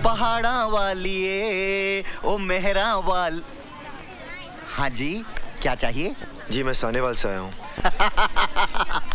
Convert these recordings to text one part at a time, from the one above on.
पहाड़ा वालिए ओ मेहरा वाल। हाँ जी, क्या चाहिए? जी मैं सानेवाल से आया हूँ।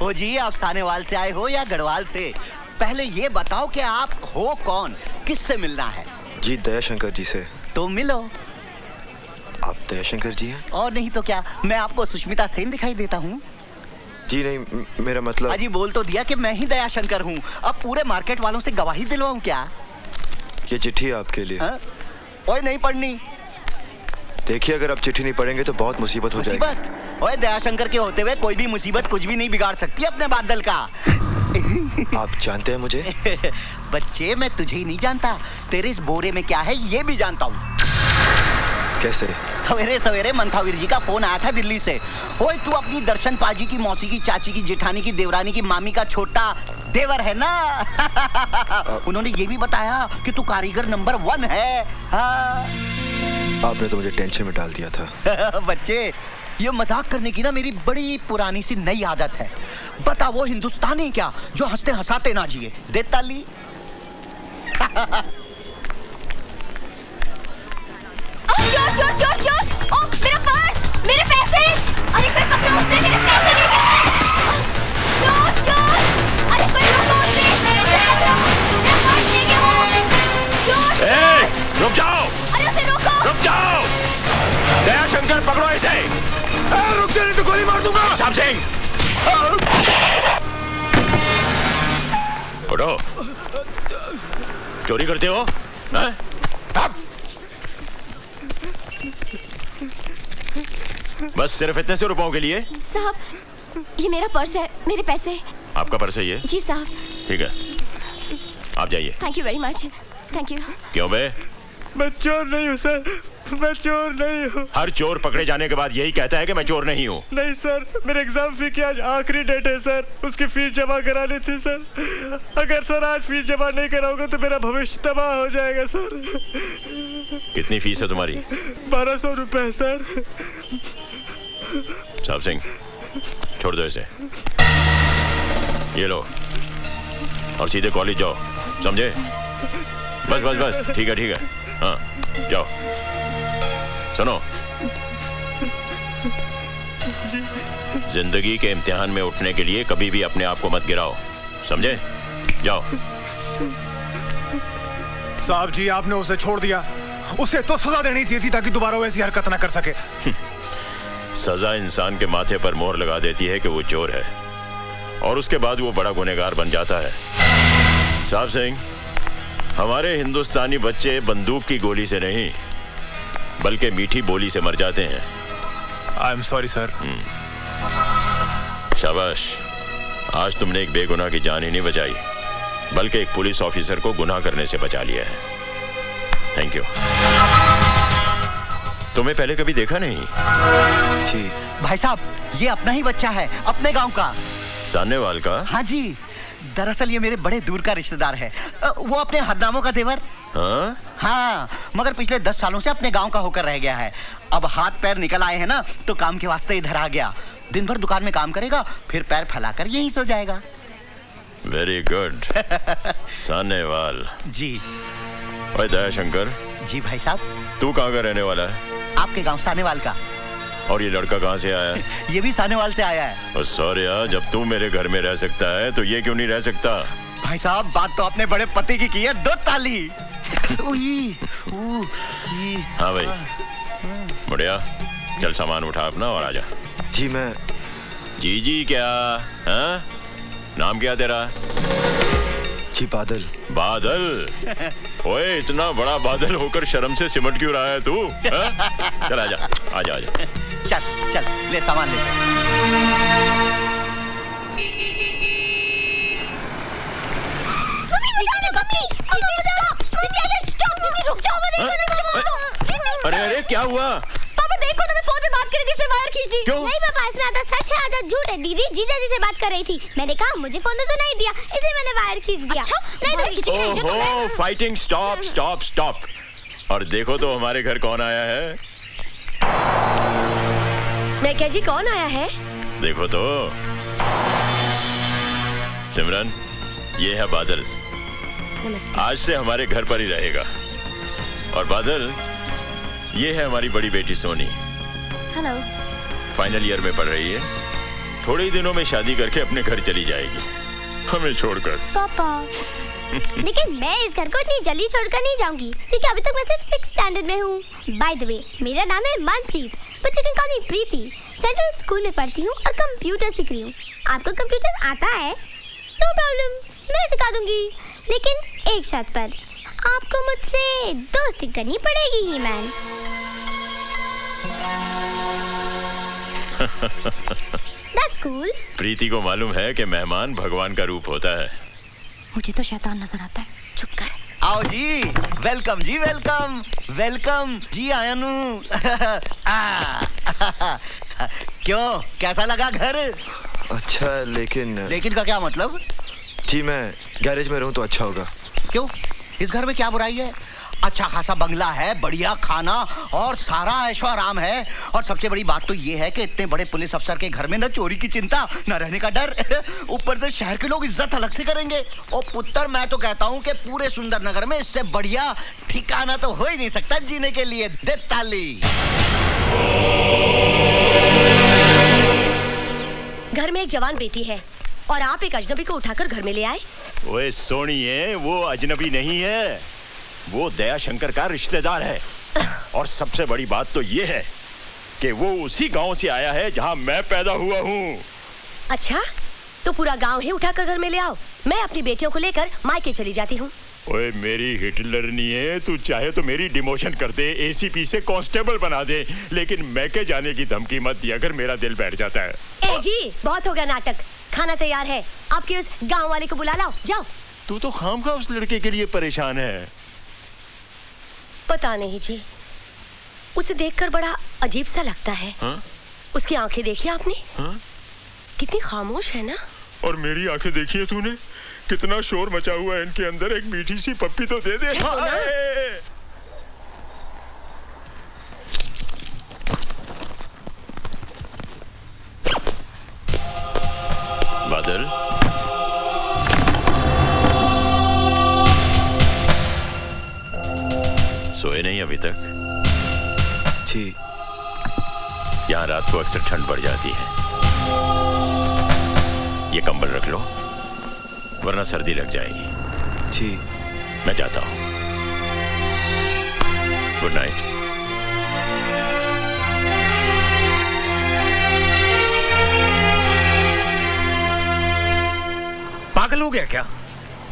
ओ जी, आप सानेवाल से आए हो या गढ़वाल से? पहले ये बताओ कि आप हो कौन, किससे मिलना है? जी दयाशंकर जी से। तो मिलो। आप दयाशंकर जी हैं? और नहीं तो क्या, मैं आपको सुष्मिता सेन दिखाई देता हूँ? जी नहीं, मेरा मतलब। अजी बोल तो दिया कि मैं ही दयाशंकर हूँ। अब पूरे मार्केट वालों से गवाही दिलवाऊं क्या? ये चिट्ठी है आपके लिए। ओए नहीं पढ़नी। देखिए, अगर आप चिट्ठी नहीं पढ़ेंगे तो बहुत मुसीबत हो जाएगी। मुसीबत? ओए दयाशंकर के होते हुए कोई भी मुसीबत कुछ भी नहीं बिगाड़ सकती अपने बादल का। आप जानते हैं मुझे? बच्चे, मैं तुझे ही नहीं जानता, तेरे इस बोरे में क्या है ये भी जानता हूँ। कैसे? सवेरे सवेरे मंथावीर जी का फोन आया था दिल्ली से। ओए तू अपनी दर्शन पाजी की मौसी की चाची की जेठानी की देवरानी की मामी का छोटा देवर है ना? उन्होंने ये भी बताया कि तू कारीगर नंबर 1 है। हाँ। आपने तो मुझे टेंशन में डाल दिया था। बच्चे, ये मजाक करने की ना मेरी बड़ी पुरानी सी नई आदत है। बता वो हिंदुस्तानी क्या जो हंसते हंसाते ना जिए। दे ताली। चोर चोर चोर चोर! ओ मेरा पर्स, मेरे पैसे! अरे कोई पकड़ो उसे, मेरे पैसे ले गए! चोर चोर! अरे कोई रोको उसे, उसे पकड़ो! मेरा पर्स ले गया वो! चोर! ए, रुक जाओ! अरे उसे रोको! रुक जाओ! दयाशंकर पकड़ो इसे! रुक जा नहीं तो गोली मार दूंगा। साहब सिंह! उठो! चोरी करते हो? हैं? बस सिर्फ इतने से रुपयों के लिए? साहब, ये मेरा पर्स है, मेरे पैसे। आपका पर्स है ये? जी साहब। ठीक है, आप जाइए। Thank you very much. Thank you. क्यों बे? मैं चोर नहीं हूँ सर, मैं चोर नहीं हूँ। हर चोर पकड़े जाने के बाद यही कहता है कि मैं चोर नहीं हूँ। नहीं सर, मेरे एग्जाम फी की आज आखिरी डेट है सर, उसकी फीस जमा करानी थी सर। अगर सर आज फीस जमा नहीं कराऊंगा तो मेरा भविष्य तबाह हो जाएगा सर। कितनी फीस है तुम्हारी? 1200 रुपए सर। साहब सिंह, छोड़ दो इसे। ये लो और सीधे कॉलेज जाओ, समझे? बस बस बस, ठीक है। हाँ, जाओ। सुनो, जिंदगी के इम्तिहान में उठने के लिए कभी भी अपने आप को मत गिराओ, समझे? जाओ। साहब जी, आपने उसे छोड़ दिया, उसे तो सजा देनी चाहिए थी ताकि दोबारा वैसी हरकत ना कर सके। सजा इंसान के माथे पर मोहर लगा देती है कि वो चोर है, और उसके बाद वो बड़ा गुनहगार बन जाता है। साहब सिंह, हमारे हिंदुस्तानी बच्चे बंदूक की गोली से नहीं बल्कि मीठी बोली से मर जाते हैं। I am sorry sir. शाबाश, आज तुमने एक बेगुनाह की जान ही नहीं बचाई बल्कि एक पुलिस ऑफिसर को गुनाह करने से बचा लिया है। Thank you. तुम्हें पहले कभी देखा नहीं? जी भाई साहब, ये अपना ही बच्चा है, अपने गांव का। सानेवाल का? हाँ जी, दरअसल ये मेरे बड़े दूर का रिश्तेदार है। वो अपने हरनामों का देवर। हाँ, मगर पिछले 10 सालों से अपने गांव का होकर रह गया है। अब हाथ पैर निकल आए हैं ना, तो काम के वास्ते इधर आ गया। दिन भर दुकान में काम करेगा, फिर पैर फैलाकर यहीं सो जाएगा। Very good. सानेवाल जी। ओए दयाशंकर। जी भाई साहब। तू कहाँ का रहने वाला है? आपके गांव सानेवाल का। और ये लड़का कहाँ से आया? ये भी सानेवाल से आया है। सॉरी यार, जब तू मेरे घर में रह सकता है तो ये क्यों नहीं रह सकता? भाई साहब, बात तो अपने बड़े पति की है, दो ताली। हाँ भाई, बढ़िया, चल सामान उठा अपना और आजा। जी मैं। जी क्या? हाँ, नाम क्या तेरा? जी बादल। बादल? ओए, इतना बड़ा बादल होकर शर्म से सिमट क्यों रहा है तू? चल आजा। चल ले सामान ले। अरे क्या हुआ? पापा देखो ना, मैं फोन पे बात कर रही थी, इसने वायर खींच दी। क्यों? नहीं पापा, इसमें आधा सच है आधा झूठ है। दीदी जीजा जी से बात कर रही थी, मैंने कहा मुझे फोन तो नहीं दिया, इसलिए मैंने वायर खींच दिया। अच्छा? नहीं तो खींची नहीं। ओहो, फाइटिंग स्टॉप। और देखो तो हमारे घर कौन आया है? मैं क्या जी, कौन आया है? देखो तो। सिमरन, ये है बादल, नमस्ते। आज से हमारे घर पर ही रहेगा। और बादल, ये है हमारी बड़ी बेटी सोनी। हेलो। फाइनल ईयर में पढ़ रही है। थोड़े ही दिनों में शादी करके अपने घर चली जाएगी, हमें छोड़कर। पापा लेकिन मैं इस घर को इतनी जल्दी छोड़कर नहीं जाऊंगी, क्योंकि अभी तक मैं सिर्फ 6th स्टैंडर्ड में हूँ। बाय द वे, मेरा नाम है Manpreet, but you can call me Preeti. Central school में पढ़ती हूँ और कंप्यूटर सीख रही हूँ। आपको कंप्यूटर आता है? नो प्रॉब्लम, मैं सिखा दूंगी, लेकिन एक शर्त पर। आपको मुझसे दोस्ती करनी पड़ेगी ही मैन। That's cool. प्रीति को मालूम है कि मेहमान भगवान का रूप होता है। मुझे तो शैतान नजर आता है। चुप कर। आओ जी, वेलकम जी, वेलकम वेलकम जी आयनू। क्यों, कैसा लगा घर? अच्छा है, लेकिन का क्या मतलब? जी मैं गैरेज में रहूं तो अच्छा होगा। क्यों, इस घर में क्या बुराई है? अच्छा खासा बंगला है, बढ़िया खाना और सारा ऐशो आराम है। और सबसे बड़ी बात तो ये है कि इतने बड़े पुलिस अफसर के घर में न चोरी की चिंता, न रहने का डर। ऊपर से शहर के लोग इज्जत अलग से करेंगे। ओ पुत्र, मैं तो कहता हूँ कि पूरे सुंदर नगर में इससे बढ़िया ठिकाना तो हो ही नहीं सकता जीने के लिए। दे ताली। घर में एक जवान बेटी है और आप एक अजनबी को उठाकर घर में ले आए। ओए सोनिए, वो अजनबी नहीं है, वो दया शंकर का रिश्तेदार है। और सबसे बड़ी बात तो ये है कि वो उसी गांव से आया है जहां मैं पैदा हुआ हूँ। अच्छा, तो पूरा गांव ही उठाकर घर में ले आओ। मैं अपनी बेटियों को लेकर मायके चली जाती हूँ। ओए मेरी हिटलर नहीं है, तू चाहे तो मेरी डिमोशन कर दे, एसीपी से कांस्टेबल बना दे, लेकिन मैके जाने की धमकी मत दिया अगर मेरा दिल बैठ जाता है। ए जी, बहुत हो गया नाटक। खाना तैयार है, आपके उस गांव वाले को बुला लाओ, जाओ। तू तो खामखा उस लड़के के लिए परेशान है। पता नहीं जी, उसे देखकर बड़ा अजीब सा लगता है। हा? उसकी आंखें देखी आपने? हा? कितनी खामोश है ना। और मेरी आंखें देखी है तूने? कितना शोर मचा हुआ है इनके अंदर। एक मीठी सी पप्पी तो दे दे। बादल, सोए नहीं अभी तक? जी। यहाँ रात को अक्सर ठंड बढ़ जाती है। ये कंबल रख लो, वरना सर्दी लग जाएगी। जी। मैं जाता हूँ। Good night. पागल हो गया क्या?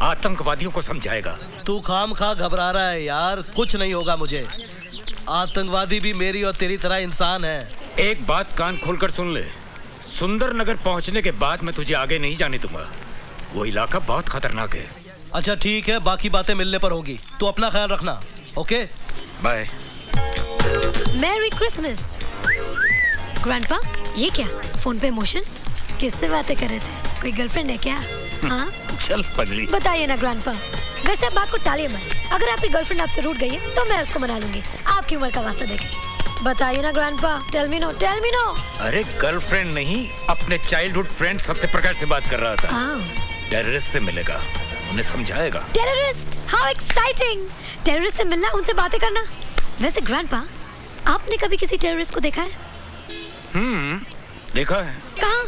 आतंकवादियों को समझाएगा। तू खामखा घबरा रहा है यार, कुछ नहीं होगा मुझे। आतंकवादी भी मेरी और तेरी तरह इंसान है। एक बात कान खोलकर सुन ले, सुंदर नगर पहुंचने के बाद मैं तुझे आगे नहीं जाने दूंगा। वो इलाका बहुत खतरनाक है। अच्छा ठीक है, बाकी बातें मिलने पर होगी। तू अपना ख्याल रखना। Okay bye. Merry Christmas. Grandpa, ये क्या फोन पे इमोशन? किससे बातें कर रहे थे? कोई गर्लफ्रेंड है क्या? हाँ चल पगली, बताइए ना ग्रैंडपा। वैसे आप बात को टालिए मत। अगर आपकी गर्लफ्रेंड आपसे रूठ गई है तो मैं उसको मना लूंगी, आपकी उम्र का वास्ता देके। बताइए ना grandpa, tell me no, tell me no. अरे गर्लफ्रेंड नहीं, अपने चाइल्डहुड फ्रेंड सत्यप्रकाश से बात कर रहा था। टेररिस्ट से मिलेगा, उन्हें समझाएगा। Terrorist, how exciting. टेररिस्ट से मिलना, उनसे बातें करना। वैसे ग्रैंडपा, आपने कभी किसी टेररिस्ट को देखा है? देखा है। कहाँ?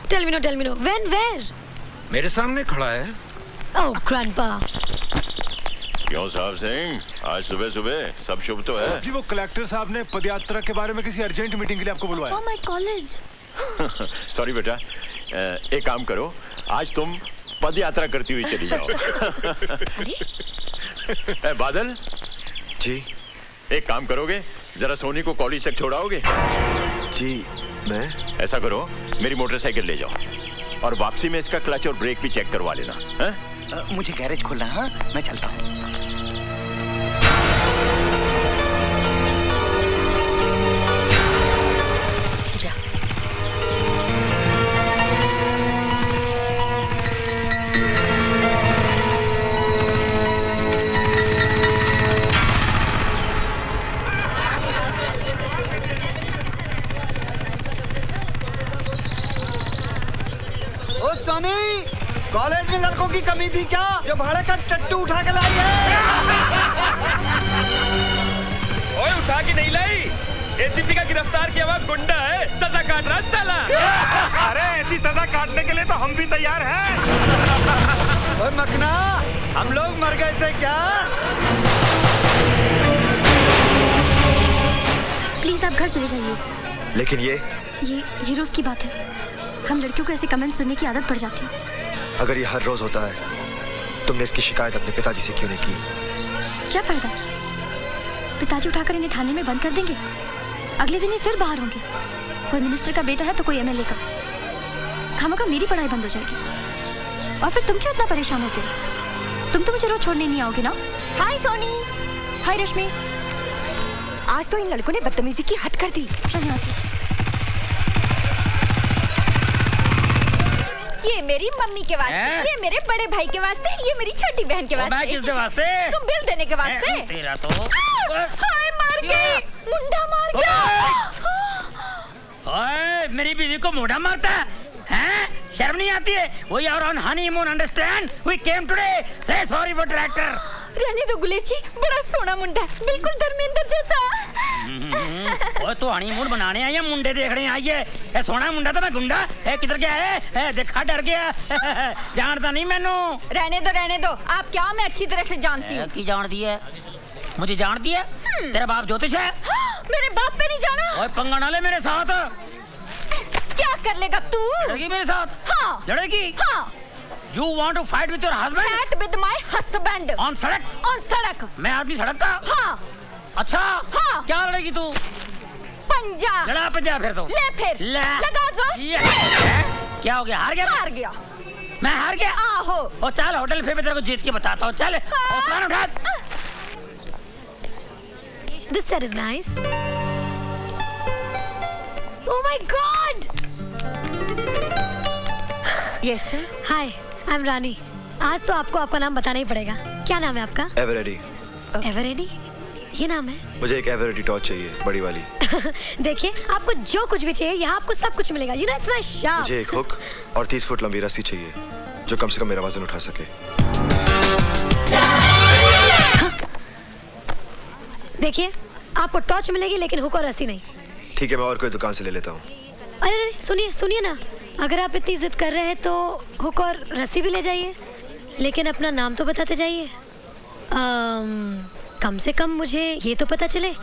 Tell me no, when, where? मेरे सामने खड़ा है। Oh grandpa. क्यों साहब सिंह, आज सुबह सुबह सब शुभ तो है? जी वो कलेक्टर साहब ने पदयात्रा के बारे में किसी अर्जेंट मीटिंग के लिए आपको बुलवाया। My college. सॉरी बेटा, एक काम करो, आज तुम पद यात्रा करती हुई चली जाओ। बादल जी। एक काम करोगे, जरा सोनी को कॉलेज तक छोड़ाओगे? जी मैं। ऐसा करो, मेरी मोटरसाइकिल ले जाओ और वापसी में इसका क्लच और ब्रेक भी चेक करवा लेना। मुझे गैरेज खोलना है। हाँ? मैं चलता हूँ। जा। ओ सोनी, कॉलेज में लड़कों की कमी थी क्या? जो भाड़े का बिट्टू उठा के लाई है। ओए उठा के नहीं लाई, एसीपी का गिरफ्तार किया हुआ गुंडा है, सजा काट रहा साला। अरे ऐसी सजा काटने के लिए तो हम भी तैयार हैं। ओए मकना, हम लोग मर गए थे क्या? प्लीज आप घर चले जाइए। लेकिन ये रोज की बात है। हम लड़कियों को ऐसे कमेंट सुनने की आदत पड़ जाती है। अगर ये हर रोज होता है, तुमने इसकी शिकायत अपने पिताजी से क्यों नहीं की? क्या फायदा? पिताजी उठाकर इन्हें थाने में बंद कर देंगे, अगले दिन ही फिर बाहर होंगे। कोई मिनिस्टर का बेटा है तो कोई एमएलए का। खामखा मेरी पढ़ाई बंद हो जाएगी। और फिर तुम क्यों इतना परेशान होते हो? तुम तो मुझे रोज छोड़ने नहीं आओगे ना? हाय सोनी। हाय रश्मि। आज तो इन लड़कों ने बदतमीजी की हद कर दी। चल यहाँ से। ये मेरी मम्मी के वास्ते, ये मेरे बड़े भाई के वास्ते, ये मेरी छोटी बहन के वास्ते। मैं किसके वास्ते? तुम बिल देने के वास्ते। तेरा तो हाय मार गई, मुंडा मार गया। ओए मेरी बीवी को मुंडा मारता है? शर्म नहीं आती है? We are on honeymoon, understand? We came today. Say sorry for tractor. रहने दो गुलेची, बड़ा सोना मुंडा, बिल्कुल धर्मेंद्र जैसा। ओए तो हनीमून बनाने आई है, मुंडे देखने आई है? ए सोना मुंडा तो मैं गुंडा है, किधर गया है? देखा डर गया। जानता नहीं मैनू। रहने दो, आप क्या? मैं अच्छी तरह से जानती हूँ। की जानती है? मुझे जानती है? तेरा बाप ज्योतिष है? मेरे बाप पे नहीं जाना। ओए पंगा ना ले मेरे साथ। क्या कर लेगा तू? लड़ेगी मेरे साथ? हाँ। लड़ेगी? हाँ। You want to fight with your husband? Fight with my husband. On सड़क? On सड़क। मैं आदमी सड़क का? हाँ। अच्छा। हाँ। क्या लड़ेगी तू? पंजा। लड़ा पंजा फिर तो। ले फिर। लगा जोर। क्या हो गया? हार गया? हार गया। मैं हार गया? आहो। ओ चल होटल फिर मैं तेरे को जीत के बताता हूँ। चल हौसला उठा। This set is nice. Oh my God! Yes sir. Hi, I'm Rani. आज तो आपको आपका नाम बताना ही पड़ेगा। क्या नाम है आपका? एवरेडी। एवरेडी? ये नाम है? मुझे एक एवरेडी टॉर्च चाहिए, बड़ी वाली। देखिए, आपको जो कुछ भी चाहिए यहाँ आपको सब कुछ मिलेगा। You know it's my shop. मुझे एक हुक और 30 फुट लंबी रस्सी चाहिए, जो कम से कम मेरा वजन उठा सके। देखिए, आपको टॉर्च मिलेगी लेकिन हुक और रस्सी नहीं। ठीक है, मैं और कोई दुकान से ले लेता हूँ। अरे सुनिए ना, अगर आप इतनी जिद कर रहे हैं तो हुक और रस्सी भी ले जाइए, लेकिन अपना नाम तो बताते जाइए। कम से कम मुझे ये तो पता चले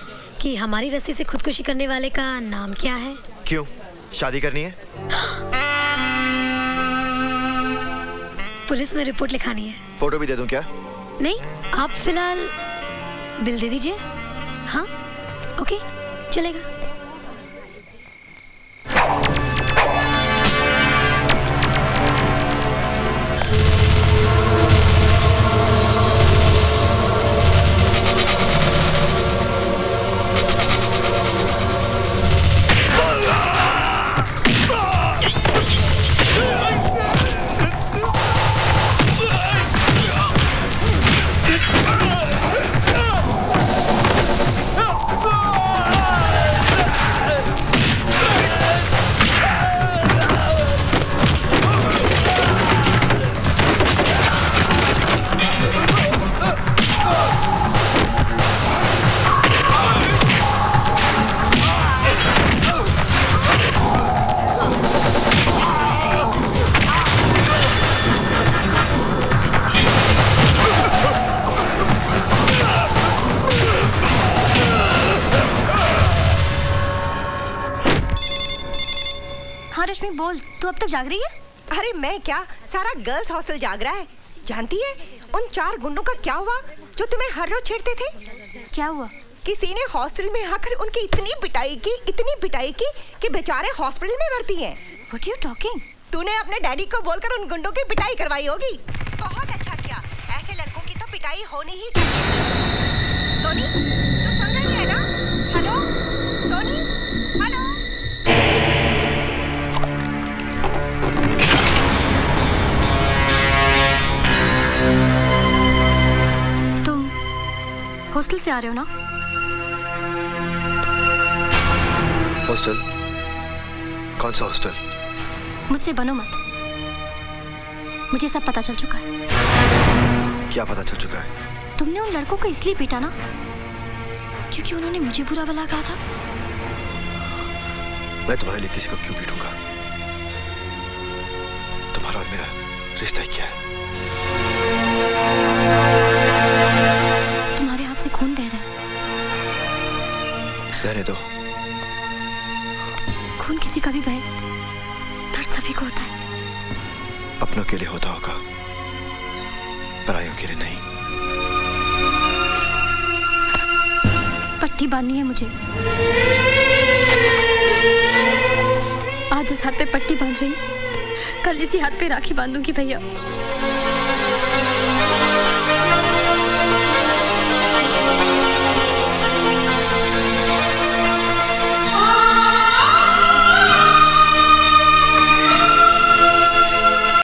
कि हमारी रस्सी से खुदकुशी करने वाले का नाम क्या है। क्यों? शादी करनी है? पुलिस में रिपोर्ट लिखानी है। फोटो भी दे दूं क्या? नहीं, आप फिलहाल बिल दे दीजिए। हाँ, ओके, चलेगा। बोल, तू अब तक जाग रही है? अरे मैं क्या, सारा गर्ल्स हॉस्टल जाग रहा है। जानती है उन 4 गुंडों का क्या हुआ जो तुम्हें हर रोज छेड़ते थे? क्या हुआ? किसी ने हॉस्टल में आकर उनकी इतनी पिटाई की कि बेचारे हॉस्पिटल में भर्ती हैं। What are you talking? तूने अपने डैडी को बोलकर उन गुंडों की पिटाई करवाई होगी। बहुत अच्छा किया, ऐसे लड़कों की तो पिटाई होनी ही चाहिए। सोनी, तू सुन रही है ना? Hello Soni, hello. तुम हॉस्टल से आ रहे हो ना? हॉस्टल? कौन सा हॉस्टल? मुझसे बनो मत, मुझे सब पता चल चुका है। क्या पता चल चुका है? तुमने उन लड़कों को इसलिए पीटा ना क्योंकि उन्होंने मुझे बुरा भला कहा था। मैं तुम्हारे लिए किसी को क्यों पीटूंगा? तुम्हारा और मेरा रिश्ता ही क्या है? तुम्हारे हाथ से खून बह रहा है। रहने दो। खून किसी का भी बहे, दर्द सभी को होता है। अपनों के लिए होता होगा, परायों के लिए नहीं। पट्टी बांधनी है मुझे। आज इस हाथ पे पट्टी बांध रही, कल इसी हाथ पे राखी बांधूंगी भैया।